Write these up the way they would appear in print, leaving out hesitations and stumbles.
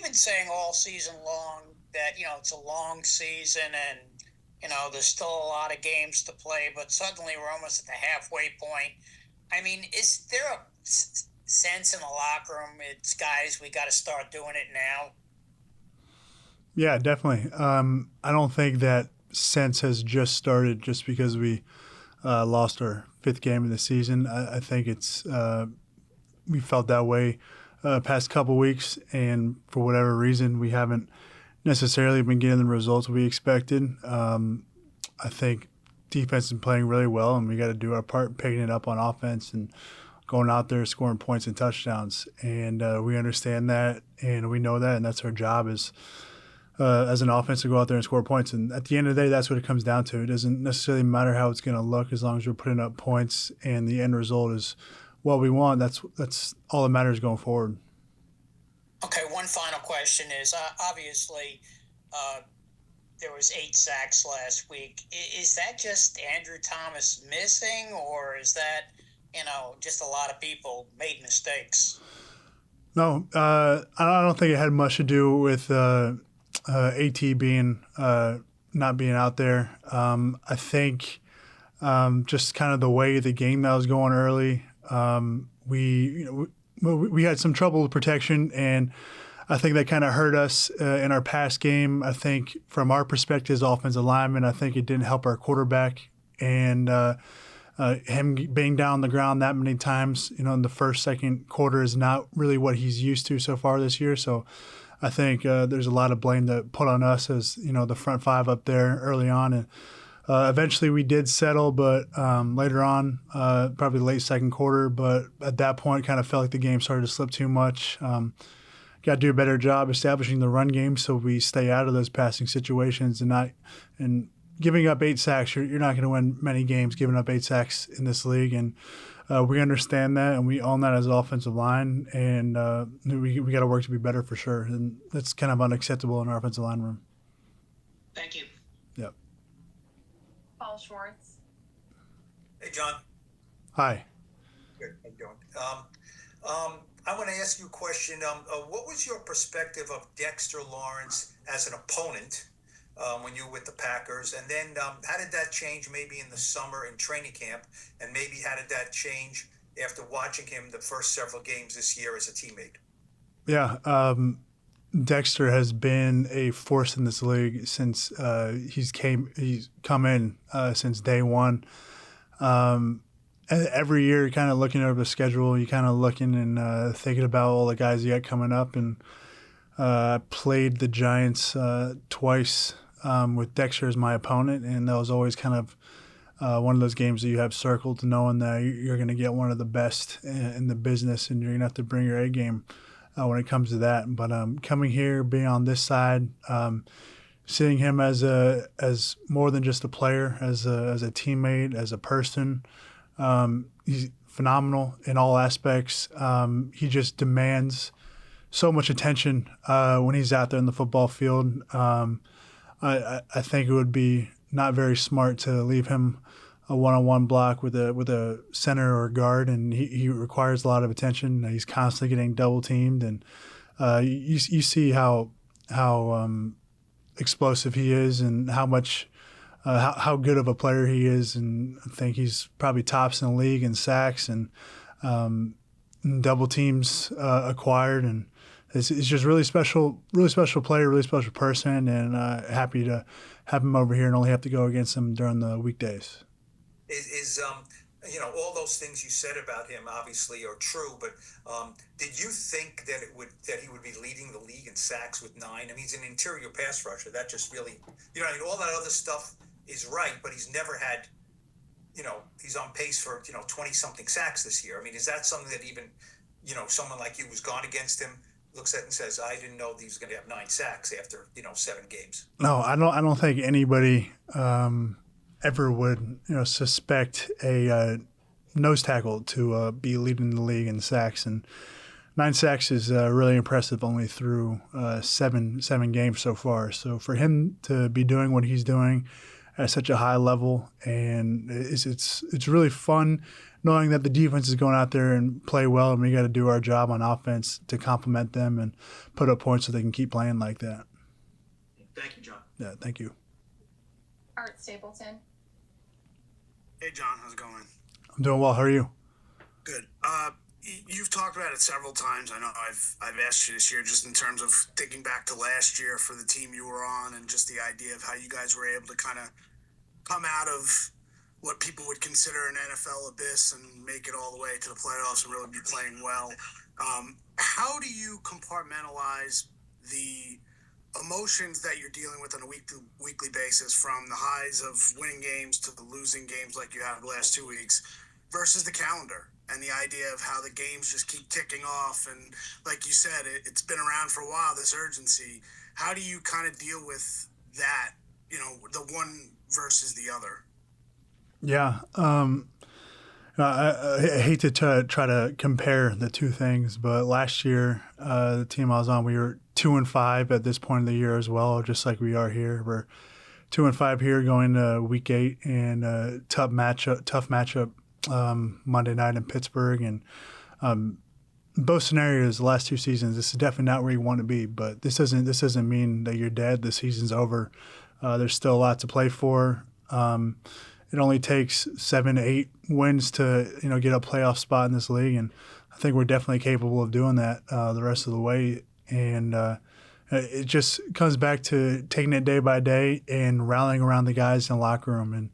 been saying all season long that, it's a long season and, there's still a lot of games to play, but suddenly we're almost at the halfway point. I mean, is there a sense in the locker room, it's guys, we got to start doing it now? Yeah, definitely. I don't think that sense has just started just because we lost our fifth game of the season. I think we felt that way past couple weeks, and for whatever reason, we haven't necessarily been getting the results we expected. I think defense is playing really well, and we got to do our part picking it up on offense and going out there scoring points and touchdowns. And we understand that, and we know that, and that's our job as an offense to go out there and score points. And at the end of the day, that's what it comes down to. It doesn't necessarily matter how it's going to look as long as we're putting up points and the end result is what we want. That's all that matters going forward. Okay, one final question is obviously there was 8 sacks last week. Is that just Andrew Thomas missing, or is that, just a lot of people made mistakes? No, I don't think it had much to do with AT being not being out there. I think just kind of the way the game that was going early, we had some trouble with protection, and I think that kind of hurt us in our past game. I think from our perspective as offensive linemen, I think it didn't help our quarterback, and him being down on the ground that many times, in the first, second quarter is not really what he's used to so far this year. So I think there's a lot of blame to put on us as, the front five up there early on. And eventually we did settle, but later on, probably late second quarter, but at that point kind of felt like the game started to slip too much. Got to do a better job establishing the run game so we stay out of those passing situations and giving up 8 sacks. You're not going to win many games giving up 8 sacks in this league, and we understand that, and we own that as an offensive line, and we got to work to be better for sure, and that's kind of unacceptable in our offensive line room. Thank you. Yep. Paul Schwartz. Hey, John. Hi. Good. How you doing? I want to ask you a question. What was your perspective of Dexter Lawrence as an opponent when you were with the Packers? And then how did that change maybe in the summer in training camp? And maybe how did that change after watching him the first several games this year as a teammate? Yeah. Dexter has been a force in this league since he's come in since day one. Every year, you're kind of looking over the schedule. You're kind of looking and thinking about all the guys you got coming up. And I played the Giants twice with Dexter as my opponent, and that was always kind of one of those games that you have circled, knowing that you're going to get one of the best in the business, and you're going to have to bring your A game when it comes to that. But coming here, being on this side, seeing him as more than just a player, as a teammate, as a person. He's phenomenal in all aspects. He just demands so much attention when he's out there in the football field. I think it would be not very smart to leave him a one-on-one block with a center or guard, and he requires a lot of attention. He's constantly getting double teamed, and you see how explosive he is and how much. How good of a player he is, and I think he's probably tops in the league in sacks and double teams acquired, and it's just really special player, really special person, and happy to have him over here and only have to go against him during the weekdays. Is all those things you said about him obviously are true, but did you think that he would be leading the league in sacks with 9? I mean, he's an interior pass rusher. That just really, all that other stuff is right, but he's never had, he's on pace for, 20-something sacks this year. I mean, is that something that even, someone like you who's gone against him looks at and says, I didn't know he was going to have 9 sacks after, 7 games? No, I don't think anybody ever would, suspect a nose tackle to be leading the league in sacks. And 9 sacks is really impressive only through seven games so far. So for him to be doing what he's doing at such a high level, and it's really fun knowing that the defense is going out there and play well, and we got to do our job on offense to complement them and put up points so they can keep playing like that. Thank you, John. Yeah, thank you. Art Stapleton. Hey, John, how's it going? I'm doing well. How are you? Good. You've talked about it several times. I know I've asked you this year, just in terms of thinking back to last year for the team you were on, and just the idea of how you guys were able to kind of come out of what people would consider an NFL abyss and make it all the way to the playoffs and really be playing well. How do you compartmentalize the emotions that you're dealing with on a weekly basis, from the highs of winning games to the losing games like you had the last 2 weeks, versus the calendar and the idea of how the games just keep ticking off? And like you said, it's been around for a while, this urgency. How do you kind of deal with that, the one versus the other? Yeah. I hate to try to compare the two things, but last year, the team I was on, we were 2-5 at this point of the year as well, just like we are here. We're 2-5 here going to week 8, and tough matchup Monday night in Pittsburgh. And both scenarios, the last 2 seasons, this is definitely not where you want to be. But this doesn't mean that you're dead. The season's over. There's still a lot to play for. It only takes 7 to 8 wins to get a playoff spot in this league, and I think we're definitely capable of doing that the rest of the way. And it just comes back to taking it day by day and rallying around the guys in the locker room and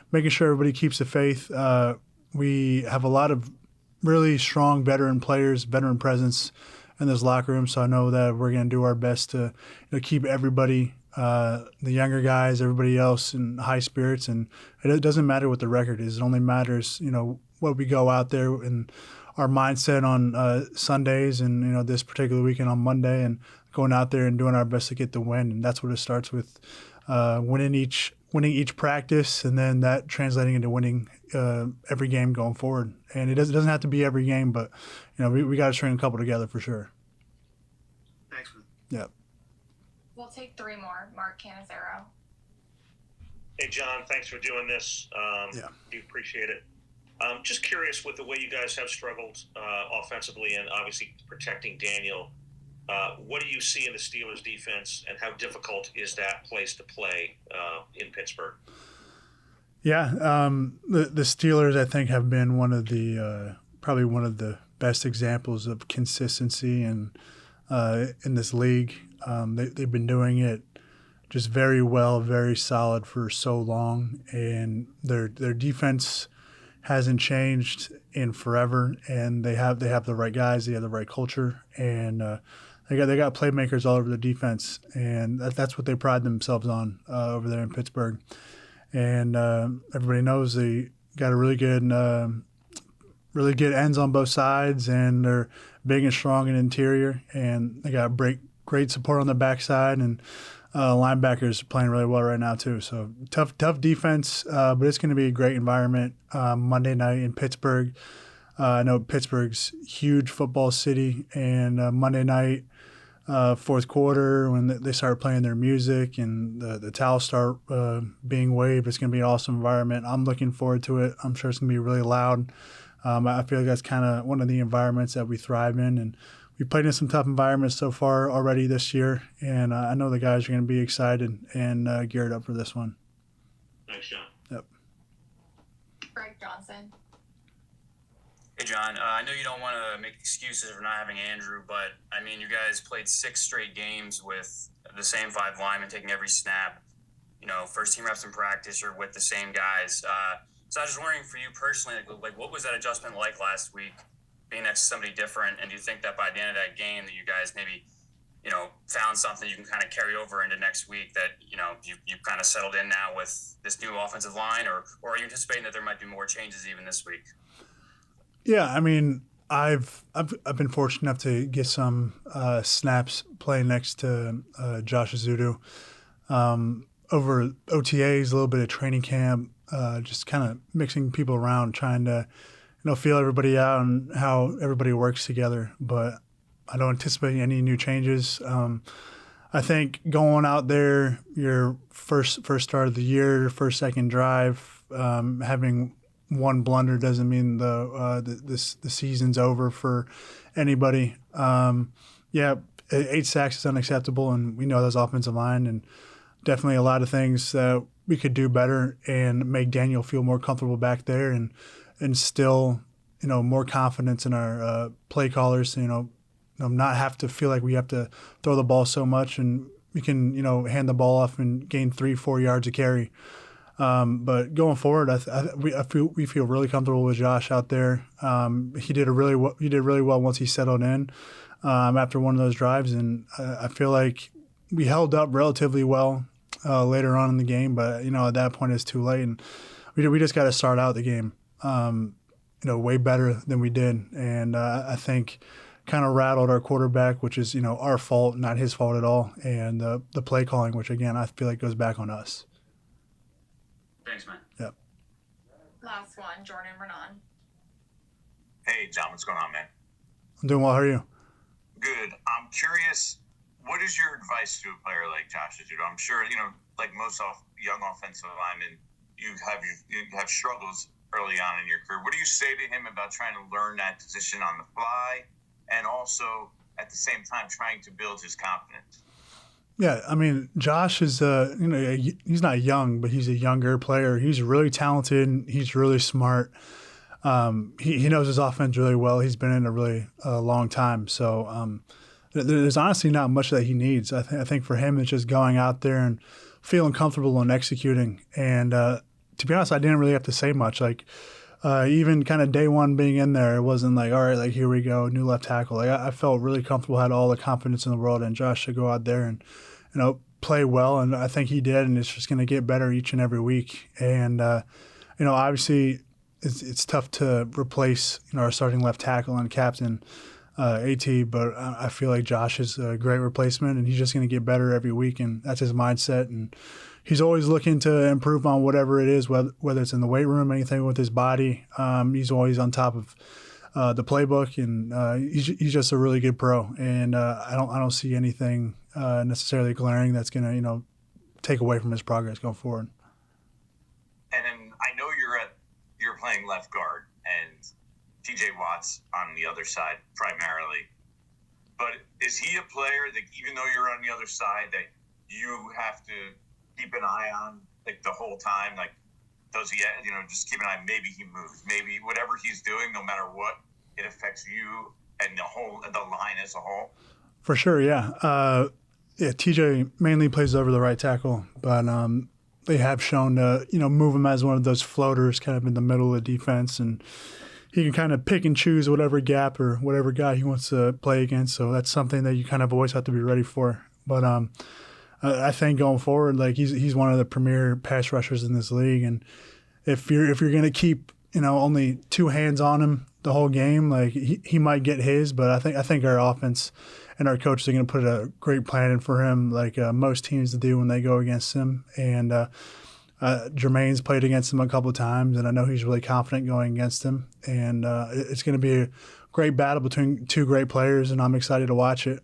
making sure everybody keeps the faith. We have a lot of really strong veteran players, veteran presence in this locker room, so I know that we're going to do our best to keep everybody, the younger guys, everybody else, in high spirits. And it doesn't matter what the record is. It only matters, what we go out there and our mindset on Sundays and, this particular weekend on Monday, and going out there and doing our best to get the win. And that's what it starts with, winning each practice, and then that translating into winning every game going forward. And it doesn't have to be every game, but, we got to string a couple together for sure. Thanks, man. Yeah. We'll take 3 more. Mark Canizero. Hey, John, thanks for doing this. We appreciate it. Just curious, with the way you guys have struggled offensively and obviously protecting Daniel, what do you see in the Steelers' defense, and how difficult is that place to play in Pittsburgh? Yeah, the Steelers, I think, have been one of the probably one of the best examples of consistency in this league. They've been doing it just very well, very solid for so long, and their defense hasn't changed in forever. And they have the right guys, they have the right culture, and they got playmakers all over the defense, and that's what they pride themselves on over there in Pittsburgh. And everybody knows they got a really good ends on both sides, and they're big and strong in interior, and they got great support on the backside, and linebackers playing really well right now too. So tough defense, but it's going to be a great environment Monday night in Pittsburgh. I know Pittsburgh's huge football city, and Monday night, fourth quarter, when they start playing their music and the towels start being waved, it's going to be an awesome environment. I'm looking forward to it. I'm sure it's going to be really loud. I feel like that's kind of one of the environments that we thrive in, and we played in some tough environments so far already this year, and I know the guys are going to be excited and geared up for this one. Thanks, John. Yep. Greg Johnson. Hey, John, I know you don't want to make excuses for not having Andrew, but, I mean, you guys played 6 straight games with the same 5 linemen taking every snap. First team reps in practice, you're with the same guys. So I was just wondering, for you personally, like what was that adjustment like last week, being next to somebody different? And do you think that by the end of that game that you guys maybe, found something you can kind of carry over into next week, that, you've kind of settled in now with this new offensive line, or are you anticipating that there might be more changes even this week? Yeah, I mean, I've been fortunate enough to get some snaps playing next to Josh Azudu over OTAs, a little bit of training camp, just kind of mixing people around, trying to feel everybody out and how everybody works together. But I don't anticipate any new changes. I think going out there, your first start of the year, second drive, having one blunder doesn't mean the season's over for anybody. 8 sacks is unacceptable, and we know those offensive line, and definitely a lot of things that we could do better and make Daniel feel more comfortable back there, and instill, more confidence in our play callers. Not have to feel like we have to throw the ball so much, and we can, hand the ball off and gain 3-4 yards a carry. But going forward, we feel really comfortable with Josh out there. He did really well once he settled in after one of those drives, and I feel like we held up relatively well later on in the game. But at that point, it's too late, and we just got to start out the game, way better than we did, and I think kind of rattled our quarterback, which is our fault, not his fault at all, and the play calling, which again I feel like goes back on us. Thanks, man. Yep. Last one, Jordan Runyan. Hey, John, what's going on, man? I'm doing well. How are you? Good. I'm curious, what is your advice to a player like Josh Azuto? I'm sure, like most young offensive linemen, you have struggles early on in your career. What do you say to him about trying to learn that position on the fly, and also at the same time trying to build his confidence? Yeah, I mean, Josh is, he's not young, but he's a younger player. He's really talented. He's really smart. He knows his offense really well. He's been in a really long time. So there's honestly not much that he needs. I think for him, it's just going out there and feeling comfortable and executing. And to be honest, I didn't really have to say much. Like, even kind of day one being in there, it wasn't like, all right, like, here we go, new left tackle. Like, I felt really comfortable, had all the confidence in the world, and Josh should go out there and, play well. And I think he did, and it's just going to get better each and every week. And, obviously it's tough to replace, our starting left tackle and captain, AT, but I feel like Josh is a great replacement, and he's just going to get better every week, and that's his mindset. And he's always looking to improve on whatever it is, whether it's in the weight room, anything with his body. He's always on top of the playbook, and he's just a really good pro. And I don't see anything necessarily glaring that's going to take away from his progress going forward. And then I know you're playing left guard, and TJ Watt's on the other side primarily. But is he a player that, even though you're on the other side, that you have to keep an eye on, like, the whole time? Like, does he, just keep an eye, maybe he moves, maybe whatever he's doing, no matter what, it affects you and the line as a whole? For sure, yeah. TJ mainly plays over the right tackle, but they have shown to, move him as one of those floaters kind of in the middle of the defense, and he can kind of pick and choose whatever gap or whatever guy he wants to play against. So that's something that you kind of always have to be ready for. But I think going forward, like, he's one of the premier pass rushers in this league, and if you're going to keep only two hands on him the whole game, like, he might get his. But I think our offense and our coaches are going to put a great plan in for him, like most teams do when they go against him. And Jermaine's played against him a couple of times, and I know he's really confident going against him. And it's going to be a great battle between two great players, and I'm excited to watch it.